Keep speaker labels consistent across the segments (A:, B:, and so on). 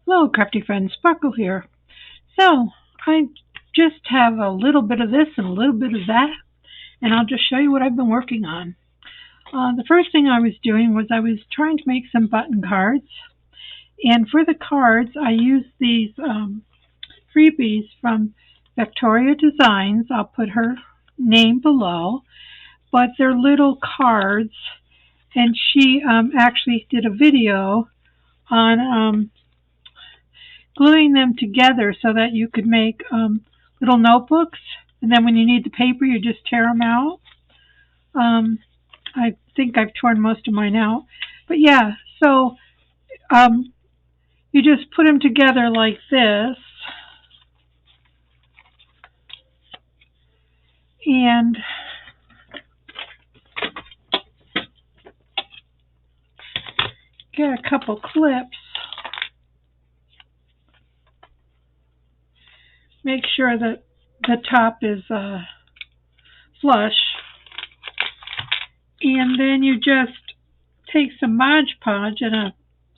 A: Hello, crafty friends, Sparkle here. So, I just have a little bit of this and a little bit of that, and I'll just show you what I've been working on. The first thing I was doing was I was trying to make some button cards, and for the cards, I used these freebies from Victoria Designs. I'll put her name below, but they're little cards, and she actually did a video on gluing them together so that you could make little notebooks, and then when you need the paper, you just tear them out. Um, I think I've torn most of mine out, but yeah, so um, you just put them together like this, and get a couple clips. Make sure that the top is flush, and then you just take some Mod Podge and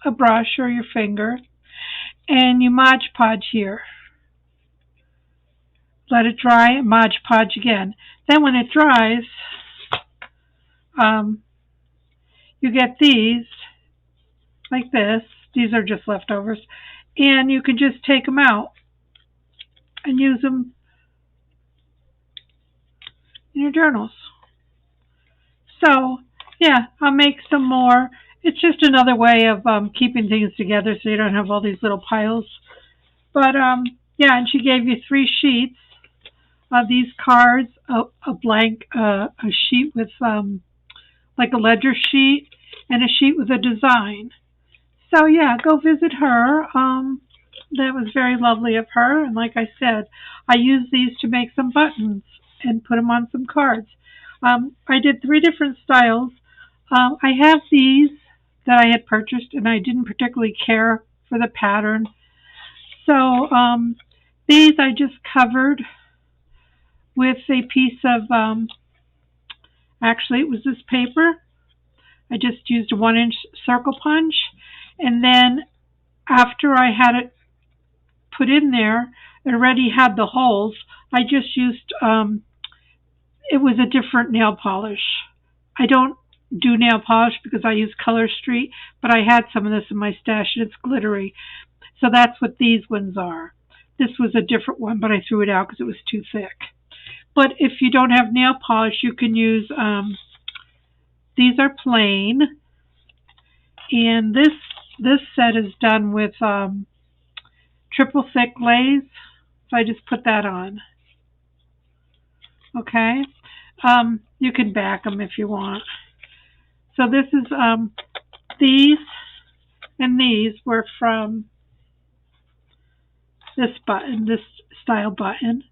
A: a brush or your finger, and you Mod Podge here. Let it dry and Mod Podge again. Then when it dries, you get these like this. These are just leftovers, and you can just take them out and use them in your journals. So yeah, I'll make some more. It's just another way of keeping things together so you don't have all these little piles. But yeah, and she gave you 3 sheets of these cards, a blank, a sheet with like a ledger sheet, and a sheet with a design. So yeah, go visit her. That was very lovely of her, and like I said, I used these to make some buttons and put them on some cards. I did 3 different styles. I have these that I had purchased, and I didn't particularly care for the pattern. So these I just covered with a piece of, actually it was this paper. I just used a 1-inch circle punch, and then after I had it put in there, it already had the holes. I just used, it was a different nail polish. I don't do nail polish because I use Color Street, but I had some of this in my stash and it's glittery. So that's what these ones are. This was a different one, but I threw it out because it was too thick. But if you don't have nail polish, you can use, these are plain. And this set is done with triple thick glaze. So I just put that on. Okay. You can back them if you want. So this is, these and these were from this button, this style button.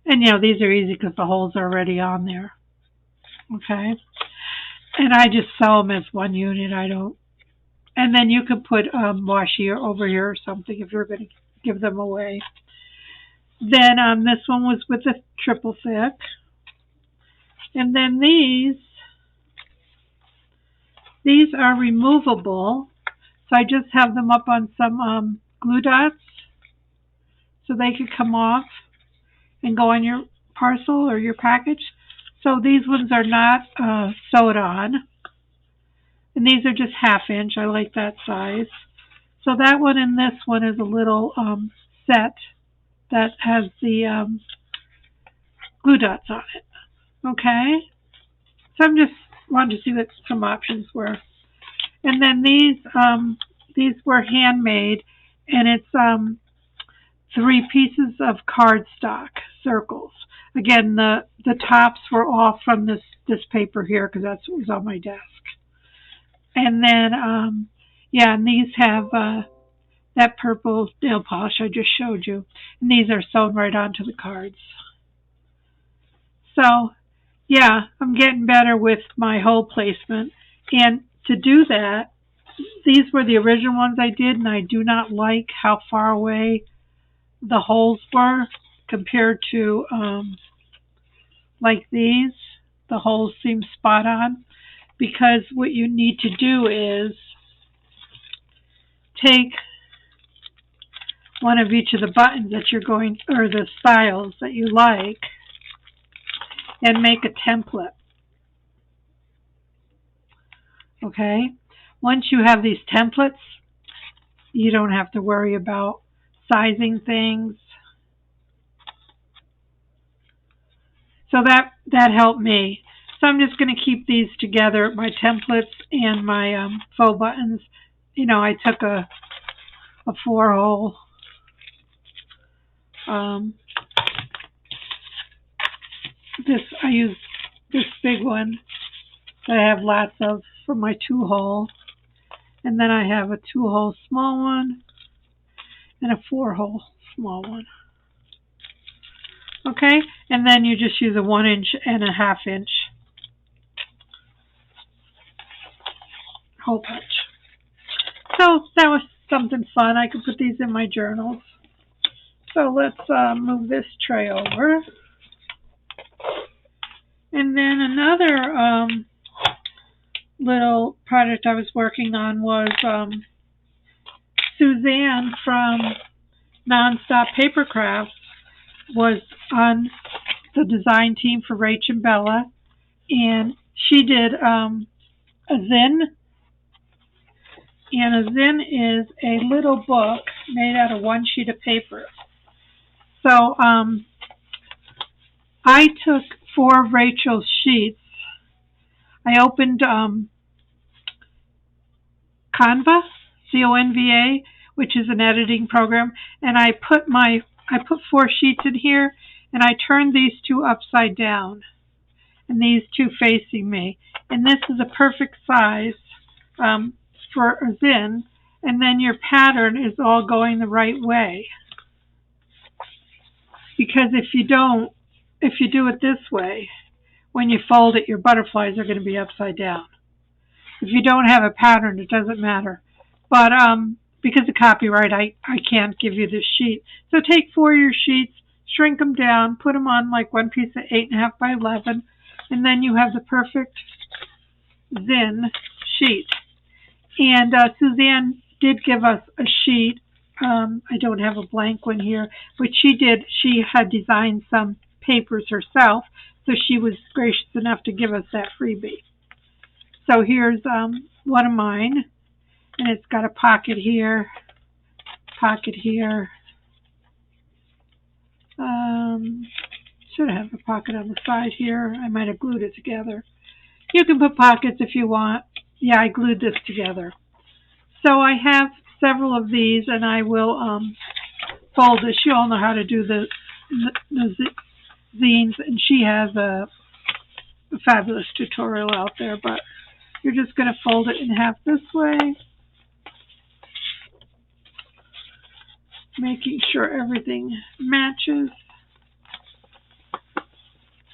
A: And you know, these are easy because the holes are already on there. Okay. And I just sell them as one unit. I don't. And then you could put washi over here or something if you're going to give them away. Then this one was with a triple thick. And then these are removable. So I just have them up on some glue dots so they could come off and go on your parcel or your package. So these ones are not sewed on. And these are just 1/2 inch. I like that size. So that one and this one is a little set that has the glue dots on it. Okay? So I'm just wanting to see what some options were. And then these were handmade, and it's 3 pieces of cardstock circles. Again, the tops were all from this paper here because that's what was on my desk. And then yeah, and these have that purple nail polish I just showed you, and these are sewn right onto the cards. So yeah, I'm getting better with my hole placement, and to do that, these were the original ones I did, and I do not like how far away the holes were compared to like these. The holes seem spot on, because what you need to do is take one of each of the buttons that you're going, or the styles that you like, and make a template. Okay? Once you have these templates, you don't have to worry about sizing things. So that helped me. So I'm just going to keep these together, my templates and my faux buttons. You know, I took a 4-hole I use this big one that I have lots of for my 2-hole, and then I have a 2-hole small one and a 4-hole small one. Okay, and then you just use a 1-inch and a 1/2-inch hole punch. So that was something fun. I could put these in my journals. So let's move this tray over. And then another little project I was working on was Suzanne from Nonstop Paper Crafts was on the design team for Rach and Bella, and she did a Zine. And a Zine is a little book made out of 1 sheet of paper. So I took 4 of Rachel's sheets. I opened Canva, CONVA, which is an editing program, and I put 4 sheets in here, and I turned these 2 upside down, and these 2 facing me. And this is a perfect size for a Zine, and then your pattern is all going the right way. Because if you do it this way, when you fold it, your butterflies are going to be upside down. If you don't have a pattern, it doesn't matter. But because of copyright, I can't give you this sheet. So take 4 of your sheets, shrink them down, put them on like one piece of 8.5 by 11, and then you have the perfect Zine sheet. And Suzanne did give us a sheet. I don't have a blank one here, but she had designed some papers herself, so she was gracious enough to give us that freebie. So here's one of mine, and it's got a pocket here, should have a pocket on the side here. I might have glued it together. You can put pockets if you want. Yeah, I glued this together. So I have several of these, and I will fold this. You all know how to do the zines, and she has a fabulous tutorial out there, but you're just going to fold it in half this way, making sure everything matches.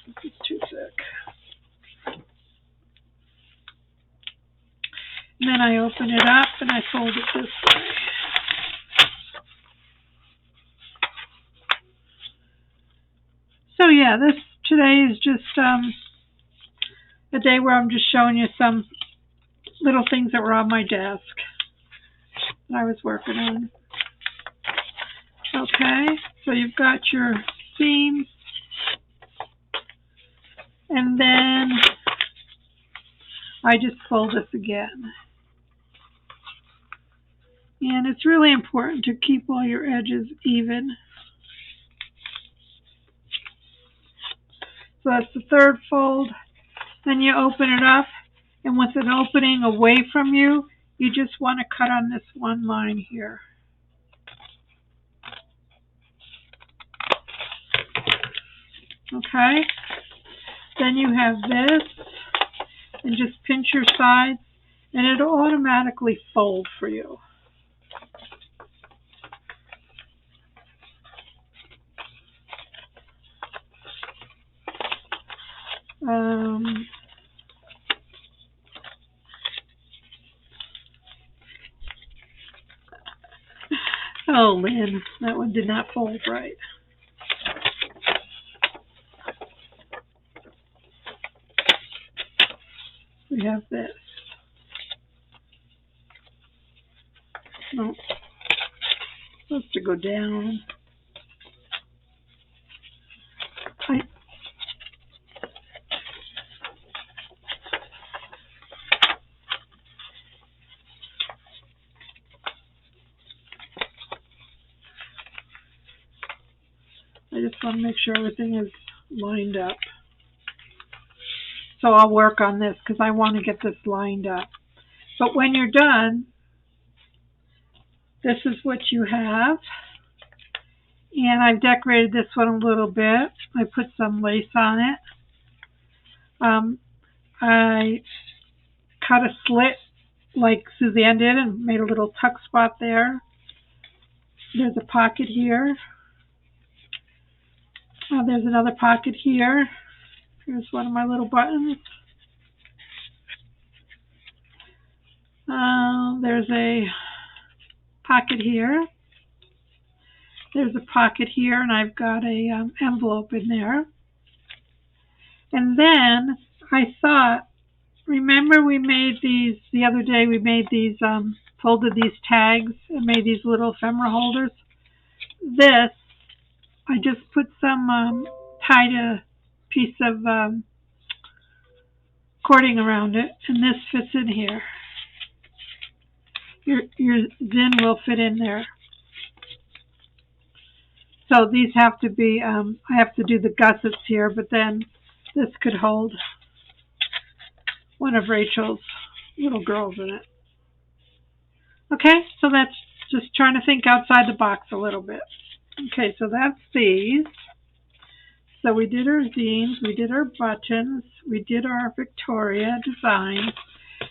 A: This is too thick. And then I open it up and I fold it this way. So yeah, today is just a day where I'm just showing you some little things that were on my desk that I was working on. Okay, so you've got your seams, and then I just fold this again. And it's really important to keep all your edges even. So that's the third fold. Then you open it up, and with an opening away from you, you just want to cut on this one line here. Okay? Then you have this, and just pinch your sides, and it'll automatically fold for you. Oh, Lynn, that one did not fold right. We have this. No. supposed to go down. I just want to make sure everything is lined up. So I'll work on this because I want to get this lined up. But when you're done, this is what you have. And I've decorated this one a little bit. I put some lace on it. I cut a slit like Suzanne did and made a little tuck spot there. There's a pocket here. There's another pocket here. Here's one of my little buttons. There's a pocket here. There's a pocket here, and I've got a envelope in there. And then I thought, remember we made these the other day? We made these, folded these tags and made these little ephemera holders. This, I just put some, tied a piece of cording around it, and this fits in here. Your Zine will fit in there. So these have to be, I have to do the gussets here, but then this could hold one of Rachel's little girls in it. Okay, so that's just trying to think outside the box a little bit. Okay, so that's these. So we did our zines, we did our buttons, we did our Victoria design,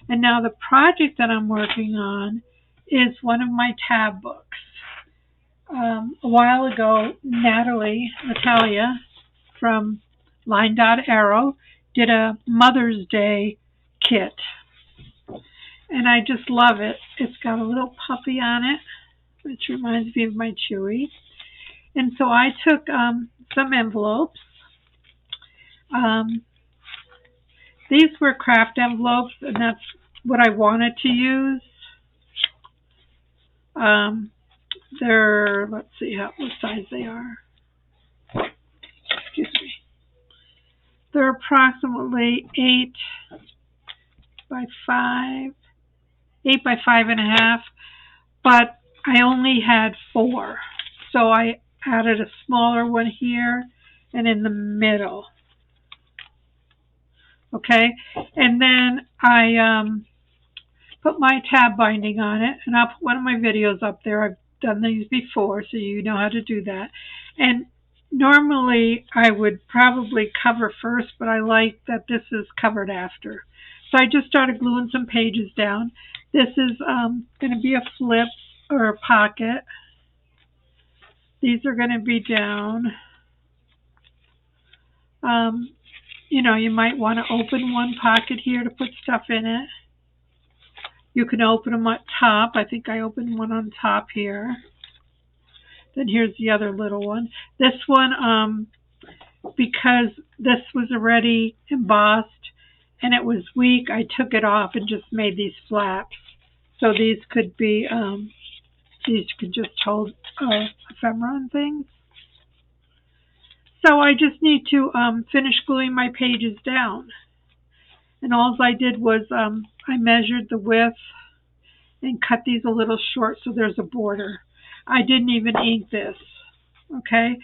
A: and now the project that I'm working on is one of my tab books. A while ago, Natalia from Line Dot Arrow did a Mother's Day kit, and I just love it. It's got a little puppy on it, which reminds me of my Chewy. And so I took some envelopes. These were craft envelopes, and that's what I wanted to use. They're, let's see what size they are. Excuse me. They're approximately 8 by 5, 8 by 5.5, but I only had 4. So I added a smaller one here and in the middle. Okay, and then I put my tab binding on it, and I'll put one of my videos up there. I've done these before, so you know how to do that. And normally I would probably cover first, but I like that this is covered after. So I just started gluing some pages down. This is going to be a flip or a pocket. These are going to be down. You know, you might want to open one pocket here to put stuff in it. You can open them at top. I think I opened one on top here. Then here's the other little one. This one, because this was already embossed and it was weak, I took it off and just made these flaps. So these could be, these could just hold ephemera and things. So I just need to finish gluing my pages down. And all I did was I measured the width and cut these a little short so there's a border. I didn't even ink this, okay?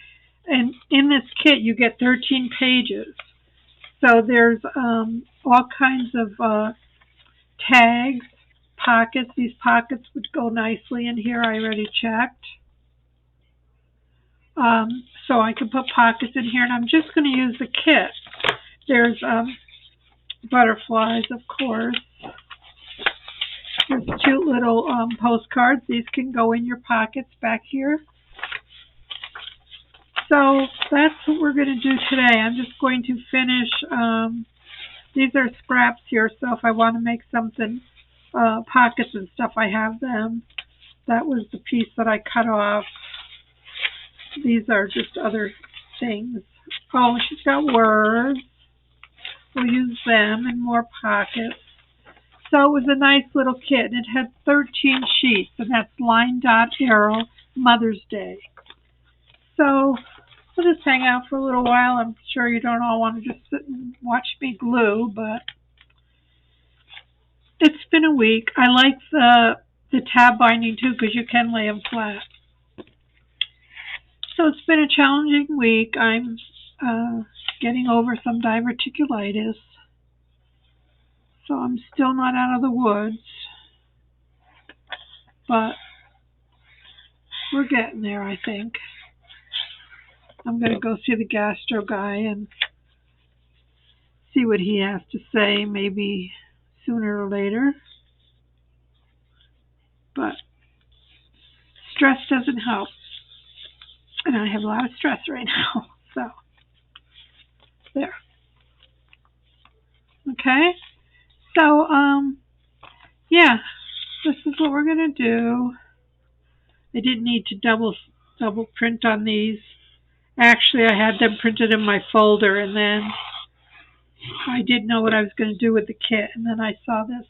A: And in this kit you get 13 pages. So there's all kinds of tags, pockets. These pockets would go nicely in here. I already checked. So I can put pockets in here, and I'm just going to use the kit. There's butterflies, of course. There's cute little postcards. These can go in your pockets back here. So that's what we're going to do today. I'm just going to finish. These are scraps here, so if I want to make something, pockets and stuff, I have them. That was the piece that I cut off. These are just other things. Oh, she's got words. We'll use them and more pockets. So it was a nice little kit. It had 13 sheets, and that's Line Dot Arrow Mother's Day. So we'll just hang out for a little while. I'm sure you don't all want to just sit and watch me glue, but it's been a week. I like the tab binding too because you can lay them flat. So it's been a challenging week. I'm getting over some diverticulitis, so I'm still not out of the woods, but we're getting there, I think. I'm going to go see the gastro guy and see what he has to say, maybe sooner or later. But stress doesn't help. And I have a lot of stress right now. So, there. Okay? So, yeah. This is what we're going to do. I didn't need to double print on these. Actually, I had them printed in my folder, and then I didn't know what I was going to do with the kit, and then I saw this.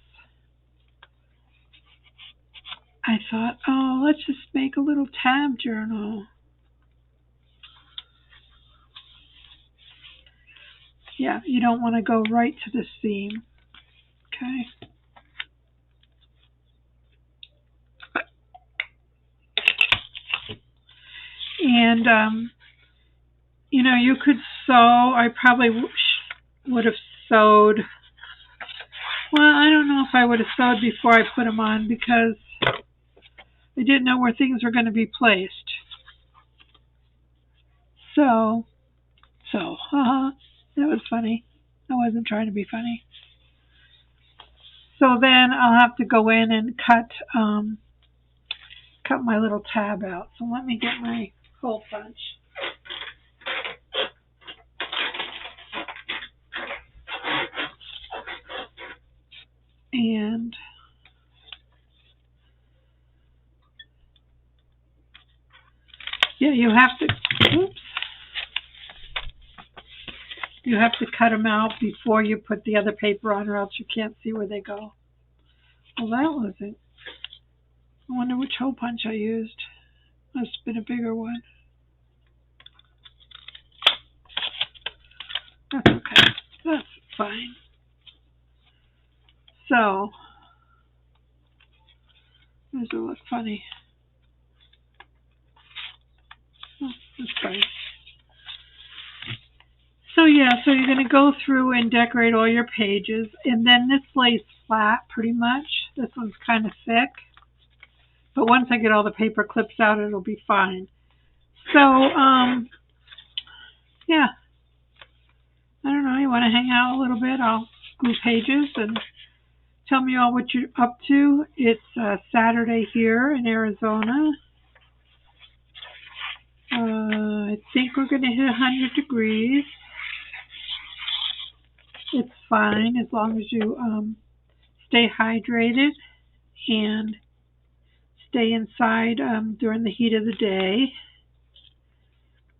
A: I thought, oh, let's just make a little tab journal. Yeah, you don't want to go right to the seam. Okay. And, you know, you could sew. I probably would have sewed. Well, I don't know if I would have sewed before I put them on because I didn't know where things were going to be placed. So, that was funny. I wasn't trying to be funny. So then I'll have to go in and cut my little tab out. So let me get my hole punch. And yeah, you have to cut them out before you put the other paper on, or else you can't see where they go. Well, that wasn't. I wonder which hole punch I used. Must have been a bigger one. That's okay. That's fine. So, does it look funny? Oh, that's fine. So yeah, so you're going to go through and decorate all your pages, and then this lays flat pretty much. This one's kind of thick, but once I get all the paper clips out, it'll be fine. So, yeah, I don't know, you want to hang out a little bit? I'll glue pages and tell me all what you're up to. It's Saturday here in Arizona. I think we're going to hit 100 degrees. It's fine as long as you stay hydrated and stay inside during the heat of the day.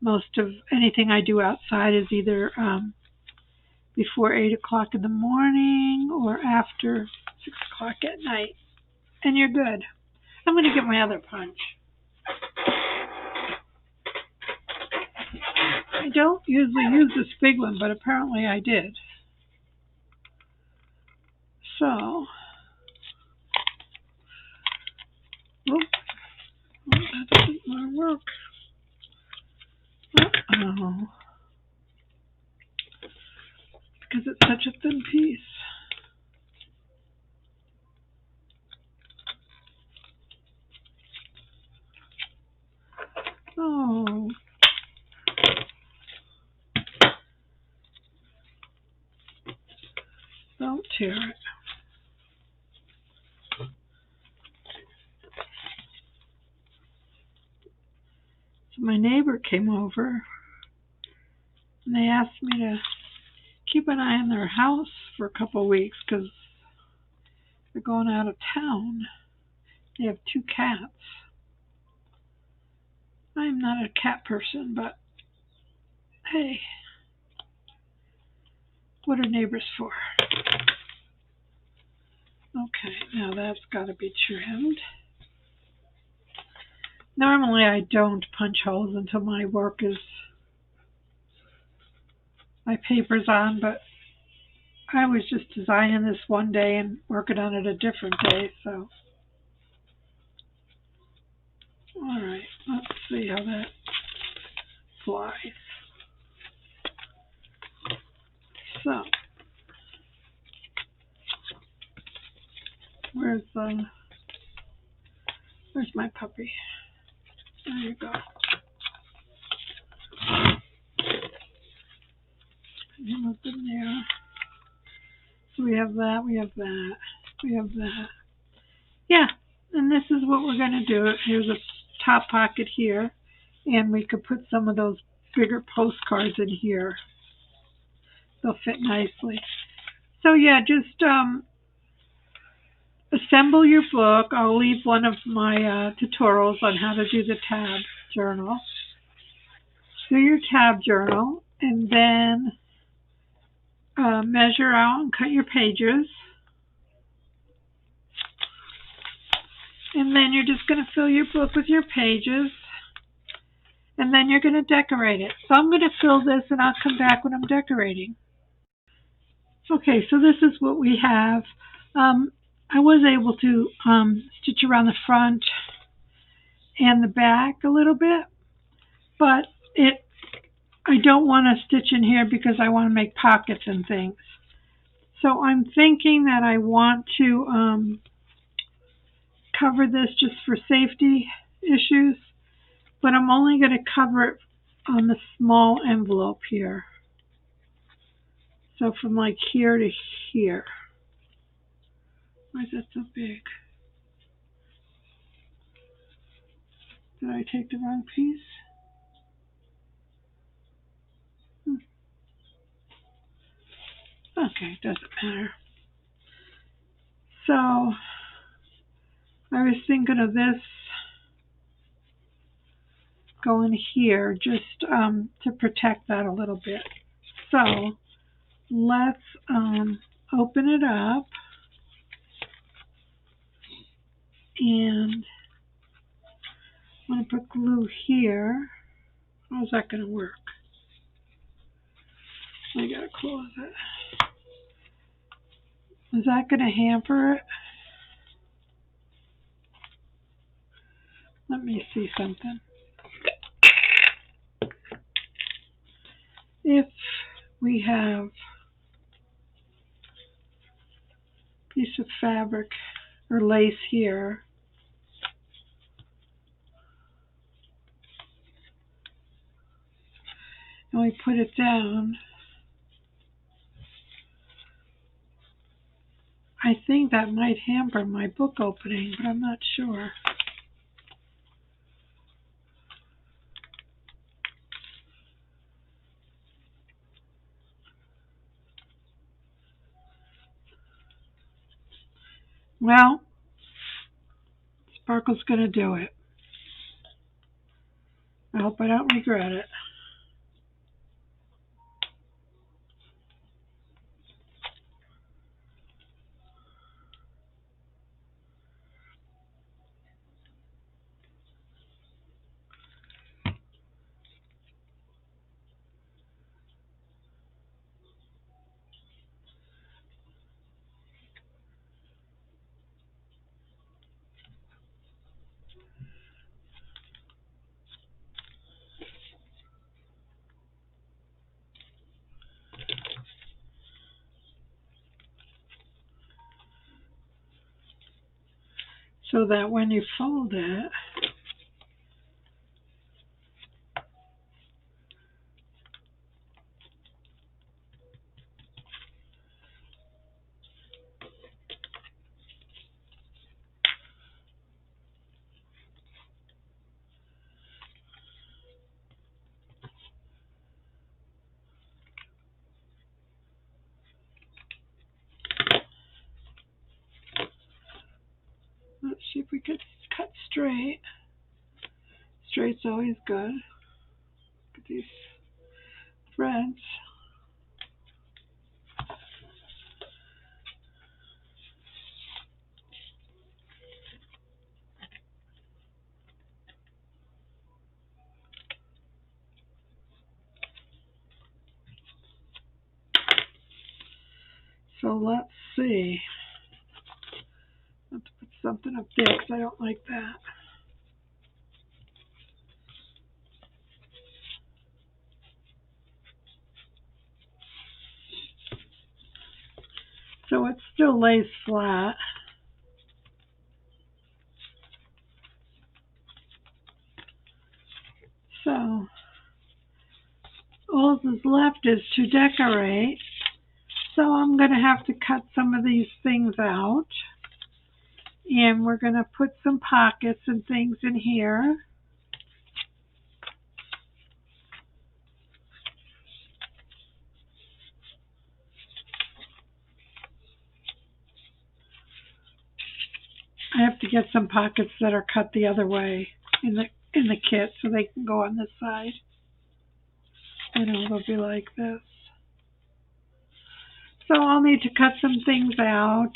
A: Most of anything I do outside is either before 8 o'clock in the morning or after 6 o'clock at night. And you're good. I'm going to get my other punch. I don't usually use this big one, but apparently I did. So, that doesn't want to work. Uh-oh. Because it's such a thin piece. Oh. Don't tear it. So my neighbor came over and they asked me to keep an eye on their house for a couple of weeks because they're going out of town. They have 2 cats. I'm not a cat person, but hey, what are neighbors for? Okay, now that's got to be trimmed. Normally I don't punch holes until my paper's on, but I was just designing this one day and working on it a different day, so. Alright, let's see how that flies. So, where's my puppy? There you go. Put him up in there. So we have that, we have that, we have that. Yeah, and this is what we're going to do. Here's a top pocket here, and we could put some of those bigger postcards in here. They'll fit nicely. So yeah, just assemble your book. I'll leave one of my tutorials on how to do the tab journal. Do your tab journal, and then measure out and cut your pages. And then you're just going to fill your book with your pages. And then you're going to decorate it. So I'm going to fill this and I'll come back when I'm decorating. Okay, so this is what we have. I was able to stitch around the front and the back a little bit, but I don't want to stitch in here because I want to make pockets and things. So I'm thinking that I want to cover this just for safety issues, but I'm only going to cover it on the small envelope here. So from like here to here. Why is that so big? Did I take the wrong piece? Okay, doesn't matter. So I was thinking of this going here just to protect that a little bit. So let's open it up, and I'm going to put glue here. How's that going to work? I got to close it. Is that going to hamper it? Let me see something. If we have a piece of fabric or lace here, and we put it down, I think that might hamper my book opening, but I'm not sure. Well, Sparkle's going to do it. I hope I don't regret it. So that when you fold it, let's see if we could cut straight. Straight's always good. Look at these threads. So let's see. Let's put something up there because I don't like that. So it still lays flat. So all that's left is to decorate. So I'm going to have to cut some of these things out. And we're going to put some pockets and things in here. I have to get some pockets that are cut the other way in the kit so they can go on this side. And it'll be like this. So I'll need to cut some things out.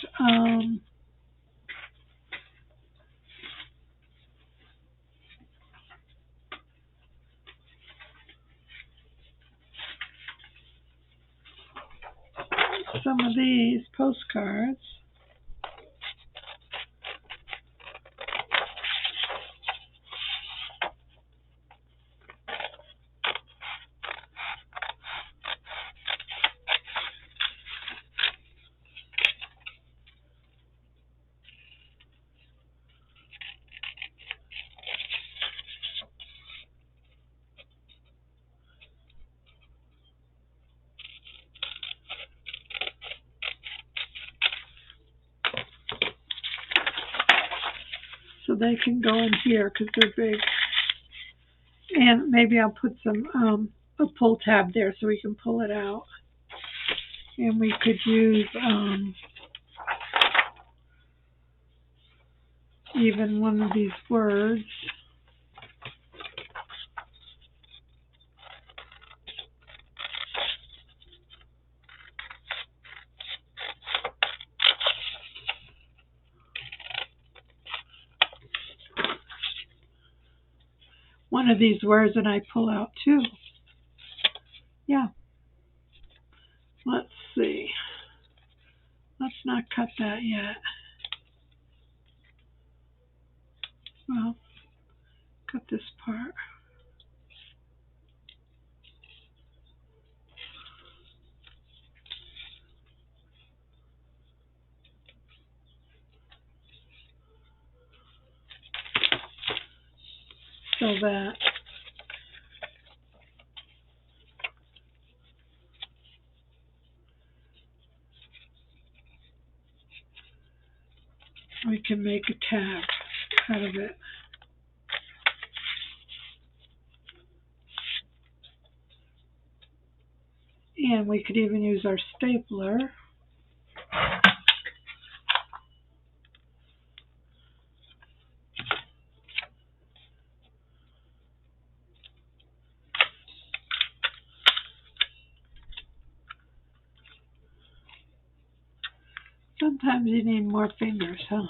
A: Some of these postcards. So they can go in here because they're big. And maybe I'll put some a pull tab there so we can pull it out. And we could use even one of these words. One of these words and I pull out too. Yeah. Let's see. Let's not cut that yet. Well, cut this part. So that we can make a tab out of it. And we could even use our stapler. Sometimes you need more fingers, huh?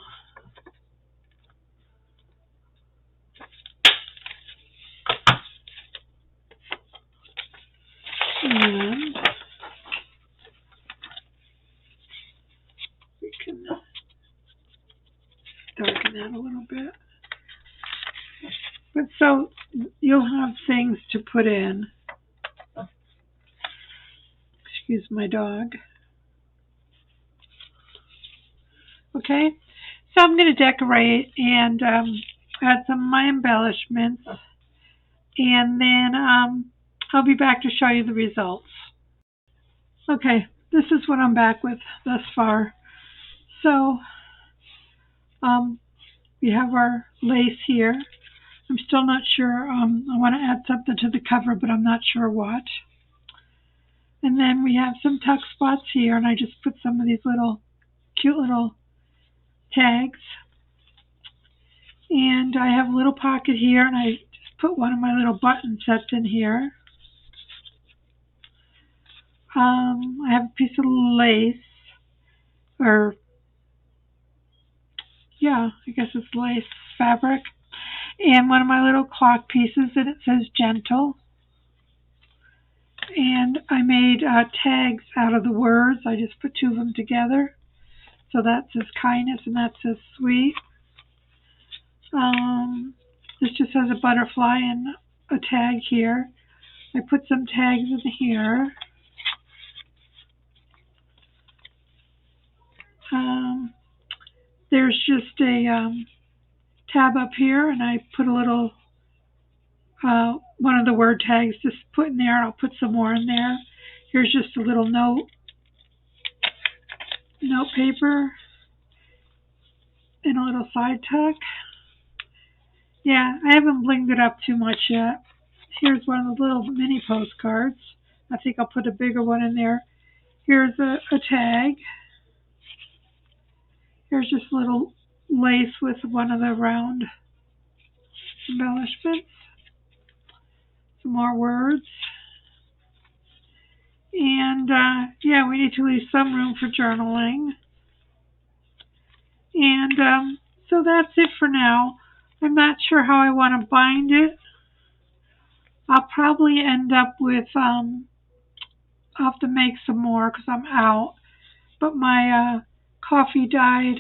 A: And we can darken that a little bit. But so you'll have things to put in. Excuse my dog. Okay, so I'm going to decorate and add some of my embellishments. And then I'll be back to show you the results. Okay, this is what I'm back with thus far. So we have our lace here. I'm still not sure. I want to add something to the cover, but I'm not sure what. And then we have some tuck spots here, and I just put some of these little cute little tags. And I have a little pocket here, and I just put one of my little button sets in here. I have a piece of lace, or yeah, I guess it's lace fabric, and one of my little clock pieces, and it says gentle. And I made tags out of the words. I just put two of them together. So that says kindness and that says sweet. This just has a butterfly and a tag here. I put some tags in here. There's just a tab up here, and I put a little one of the word tags just put in there. I'll put some more in there. Here's just a little note paper and a little side tuck. Yeah, I haven't blinged it up too much yet. Here's one of the little mini postcards. I think I'll put a bigger one in there. Here's a tag. Here's just a little lace with one of the round embellishments. Some more words. And yeah, we need to leave some room for journaling. And so that's it for now. I'm not sure how I want to bind it. I'll probably end up with, I'll have to make some more because I'm out. But my coffee dyed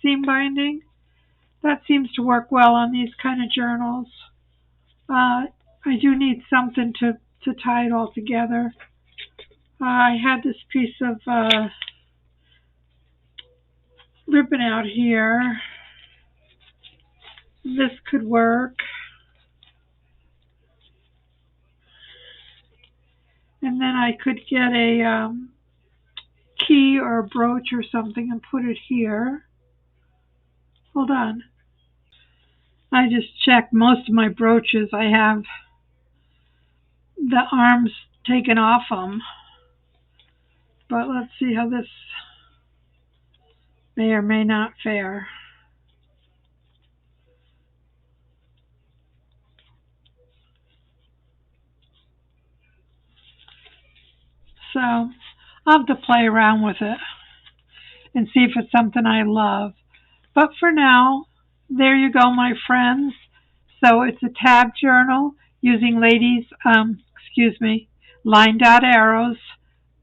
A: seam binding, that seems to work well on these kind of journals. I do need something to tie it all together. I had this piece of ribbon out here. This could work. And then I could get a key or a brooch or something and put it here. Hold on. I just checked most of my brooches. I have the arms taken off them. But let's see how this may or may not fare. So I'll have to play around with it and see if it's something I love. But for now, there you go, my friends. So it's a tab journal using line dot arrows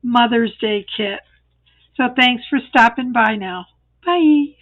A: Mother's Day kit. So thanks for stopping by now. Bye.